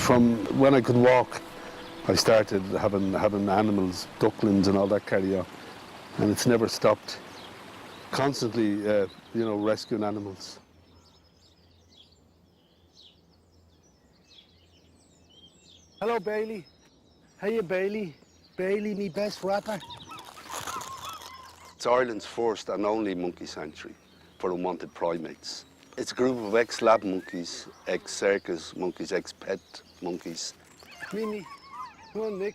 From when I could walk, I started having animals, ducklings and all that carry on. And it's never stopped. Constantly, rescuing animals. Hello, Bailey. How you, Bailey? Bailey, me best rapper. It's Ireland's first and only monkey sanctuary for unwanted primates. It's a group of ex-lab monkeys, ex-circus monkeys, ex-pet monkeys. Mimi, come on, Nick.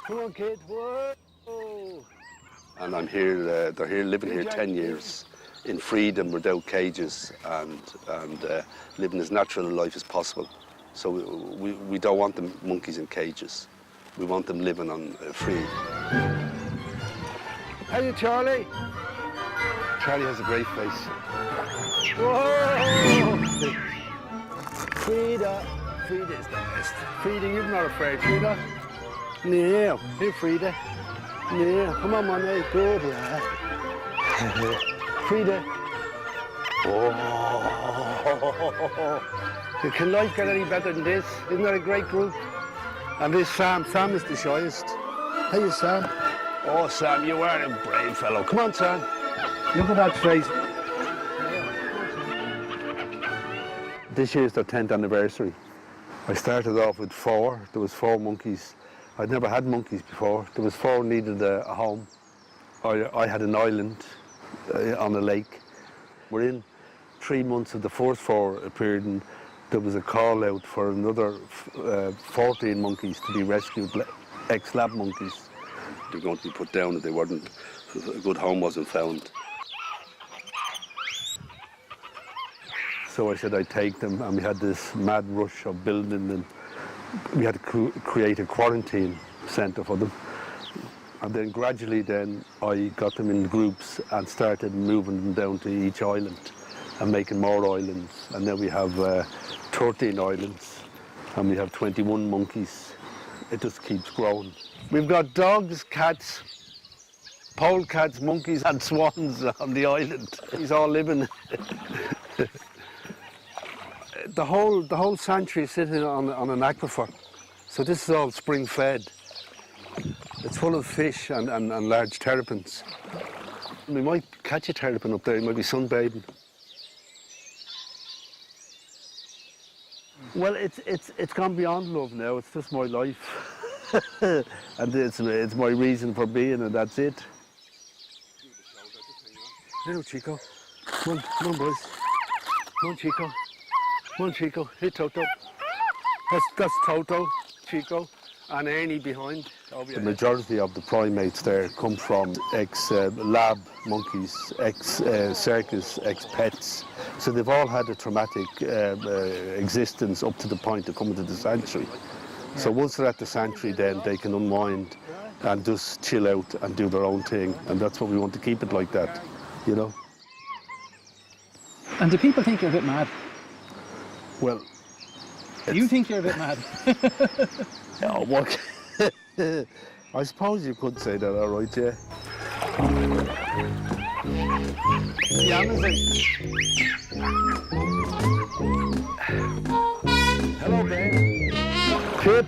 Come on, kid. Whoa! And I'm here, they're here living here 10 years in freedom, without cages, and living as natural a life as possible. So we don't want the monkeys in cages. We want them living on free. How you, Charlie? Charlie has a great face. Whoa! Frida. Frida is the best. Frida, you're not afraid, Frida? No. Here, Frida. No. Come on, Money. Good lad. Frida. Oh. Can life get any better than this? Isn't that a great group? And this Sam. Sam is the shyest. How you, Sam? Oh, Sam, you are a brave fellow. Come on, Sam. Look at that face. This year's their 10th anniversary. I started off with 4. There was 4 monkeys. I'd never had monkeys before. There was 4 needed a home. I had an island on a lake. We're in 3 months of the first 4 appeared, and there was a call out for another 14 monkeys to be rescued, ex-lab monkeys. They're going to be put down if a good home wasn't found. So I said I'd take them, and we had this mad rush of building them. We had to create a quarantine centre for them. And then gradually I got them in groups and started moving them down to each island and making more islands. And now we have 13 islands, and we have 21 monkeys. It just keeps growing. We've got dogs, cats, polecats, monkeys and swans on the island. He's all living. The whole sanctuary is sitting on an aquifer. So this is all spring fed. It's full of fish and large terrapins. We might catch a terrapin up there, he might be sunbathing. Well, it's gone beyond love now, it's just my life. And it's my reason for being, and that's it. Hello, Chico. Come on, boys. Come on, Chico. Come on, Chico. Hey, Toto. That's Toto, Chico, and Ernie behind. The majority of the primates there come from ex-lab monkeys, ex-circus, ex-pets. So they've all had a traumatic existence up to the point of coming to the sanctuary. So once they're at the sanctuary, then they can unwind and just chill out and do their own thing. And that's what we want to keep it like that, you know. And do people think you're a bit mad? Well, you think you're a bit mad? Oh, what? I suppose you could say that, all right, yeah. The Amazon. Hello, babe. Chip.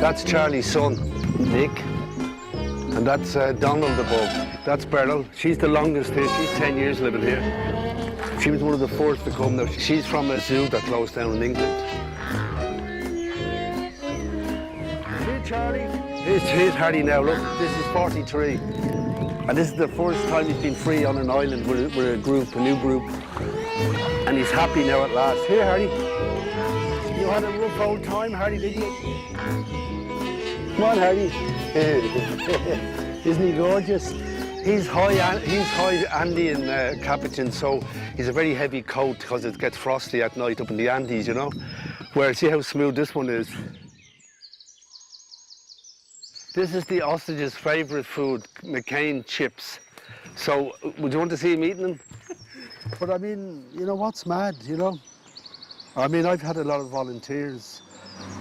That's Charlie's son, Nick. And that's Donald above. That's Beryl. She's the longest here. She's 10 years living here. She was one of the first to come now. She's from a zoo that closed down in England. Here, Charlie. Here's Harry now. Look, this is 43. And this is the first time he's been free on an island with a group, a new group. And he's happy now at last. Here, Harry. You had a rough old time, Harry, didn't you? Come on, Harry. Isn't he gorgeous? He's high Andean capuchin, so he's a very heavy coat because it gets frosty at night up in the Andes, you know? Whereas, see how smooth this one is? This is the ostrich's favourite food, McCain chips. So, would you want to see him eating them? But I mean, you know, what's mad, you know? I mean, I've had a lot of volunteers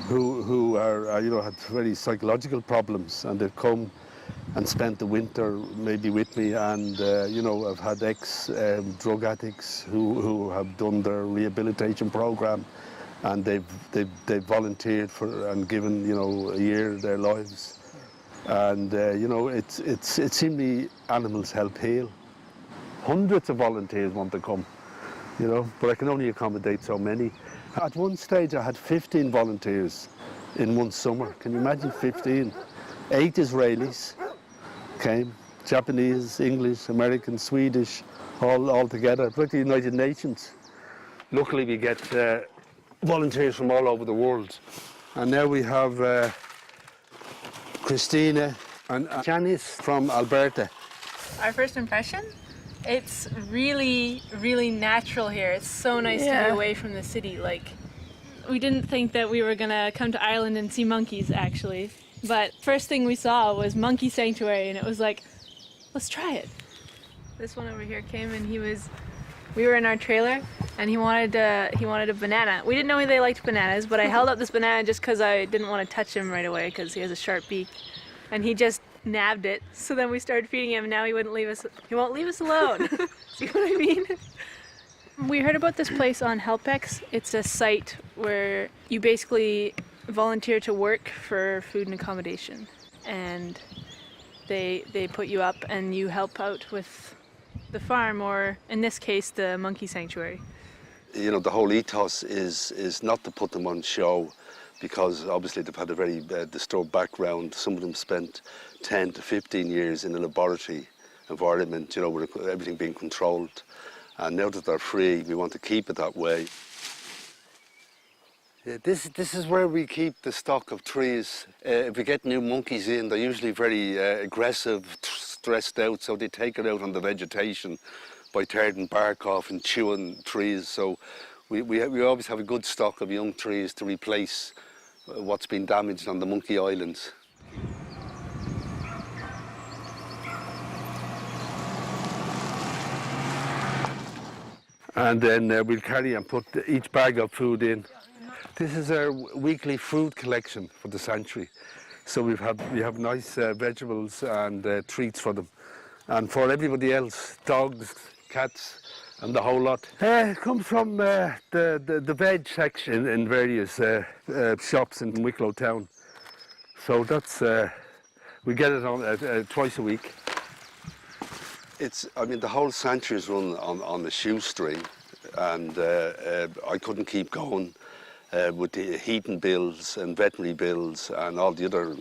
who are, you know, had very psychological problems, and they've come and spent the winter maybe with me. And you know, I've had ex-drug addicts who have done their rehabilitation program, and they've volunteered for and given, you know, a year of their lives. And you know, it seems to me animals help heal. Hundreds of volunteers want to come, you know, but I can only accommodate so many. At one stage I had 15 volunteers in one summer. Can you imagine 15? 8 Israelis came, Japanese, English, American, Swedish, all together. It's like the United Nations. Luckily we get volunteers from all over the world. And now we have Christina and Janice from Alberta. Our first impression? It's really, really natural here. It's so nice to be away from the city. Like, we didn't think that we were gonna come to Ireland and see monkeys, actually. But first thing we saw was Monkey Sanctuary, and it was like, let's try it. This one over here came, and we were in our trailer, and he wanted a banana. We didn't know they liked bananas, but I held up this banana just because I didn't want to touch him right away because he has a sharp beak, and he just nabbed it. So then we started feeding him, and now he won't leave us alone. See what I mean? We heard about this place on Helpex. It's a site where you basically volunteer to work for food and accommodation, and they put you up and you help out with the farm, or in this case the monkey sanctuary. You know, the whole ethos is not to put them on show, because obviously they've had a very disturbed background. Some of them spent 10 to 15 years in a laboratory environment, you know, with everything being controlled. And now that they're free, we want to keep it that way. Yeah, this is where we keep the stock of trees. If we get new monkeys in, they're usually very aggressive, stressed out, so they take it out on the vegetation by tearing bark off and chewing trees. So we always have a good stock of young trees to replace what's been damaged on the Monkey Islands. And then we'll carry and put each bag of food in. This is our weekly food collection for the sanctuary. So we have nice vegetables and treats for them. And for everybody else, dogs, cats, and the whole lot. It comes from the veg section in various shops in Wicklow town. So that's, we get it on twice a week. I mean, the whole sanctuary is run on a shoestring, and I couldn't keep going with the heating bills and veterinary bills and all the other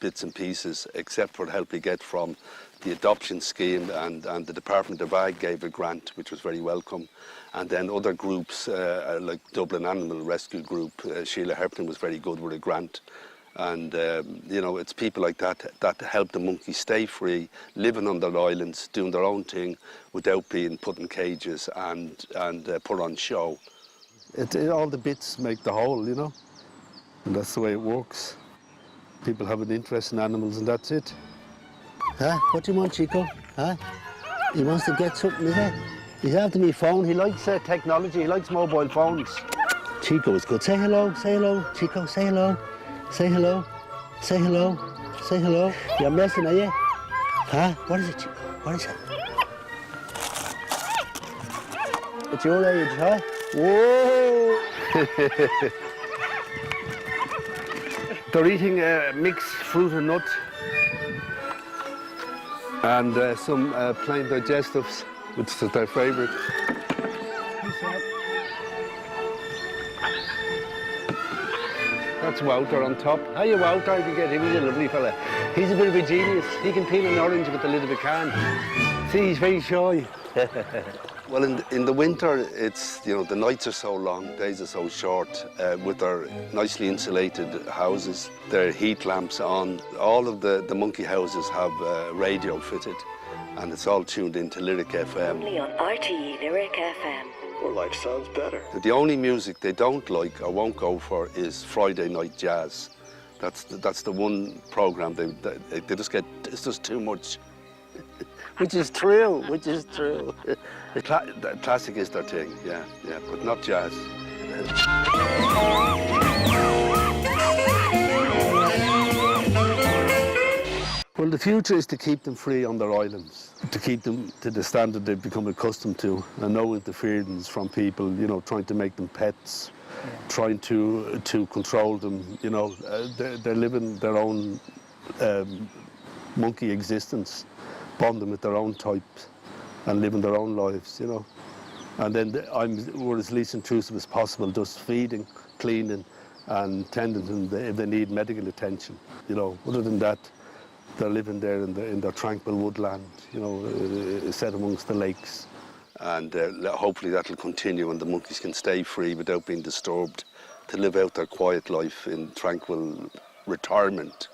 bits and pieces, except for the help we get from the adoption scheme, and the Department of Ag gave a grant, which was very welcome. And then other groups, like Dublin Animal Rescue Group, Willie Heffernan was very good with a grant. And, you know, it's people like that help the monkeys stay free, living on their islands, doing their own thing without being put in cages and put on show. All the bits make the whole, you know, and that's the way it works. People have an interest in animals, and that's it. Huh? What do you want, Chico? Huh? He wants to get something, is it? He's after me phone. He likes technology. He likes mobile phones. Chico is good. Say hello, Chico, say hello. Say hello, say hello, say hello. You're messing, are you? Huh? What is it, Chico? What is it? It's your age, huh? Whoa! They're eating mixed fruit and nut, and some plain digestives, which is their favourite. That's Wouter on top. Hiya, Wouter, if you get him, he's a lovely fella. He's a bit of a genius. He can peel an orange with the lid of a can. See, he's very shy. Well, in the winter, it's, you know, the nights are so long, days are so short. With their nicely insulated houses, their heat lamps on. All of the monkey houses have radio fitted, and it's all tuned into Lyric FM. Only on RTE Lyric FM. Well, life sounds better. The only music they don't like or won't go for is Friday night jazz. That's the one program they just get. It's just too much. Which is true. The classic is their thing. Yeah, but not jazz. Well, the future is to keep them free on their islands, to keep them to the standard they've become accustomed to, and no interference from people, you know, trying to make them pets, trying to control them, you know. They're living their own monkey existence, bonding with their own types and living their own lives, you know. And then we're as least intrusive as possible, just feeding, cleaning and tending them if they need medical attention, you know. Other than that, they're living there in their tranquil woodland, you know, set amongst the lakes. And hopefully that'll continue and the monkeys can stay free without being disturbed, to live out their quiet life in tranquil retirement.